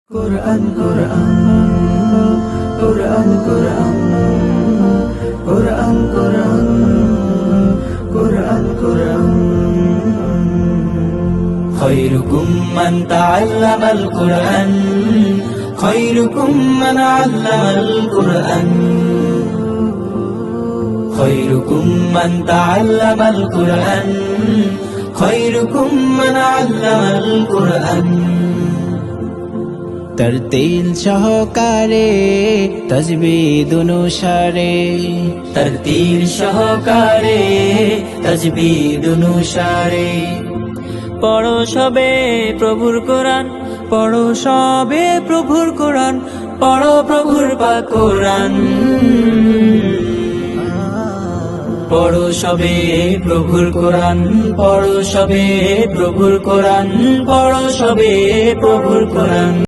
কুরআন কুরআন কুরআন কুরআন কুরআন কুরআন কুরআন কুরআন খায়রুকুম মান তাআল্লামাল কুরআন খায়রুকুম মান আল্লামাল কুরআন খায়রুকুম মান তাআল্লামাল কুরআন খায়রুকুম মান আল্লামাল কুরআন तरतील सहकारे तजवीद अनुसारे तरतील सहकारे तजवीद अनुसारे পড়ো সবে প্রভুর কোরআন, পড়ো সবে প্রভুর কোরআন, পড়ো প্রভুর পাক কোরআন পড়ো সবে প্রভুর কোরআন পড়ো সবে প্রভুর কোরআন পড়ো সবে প্রভুর কোরআন।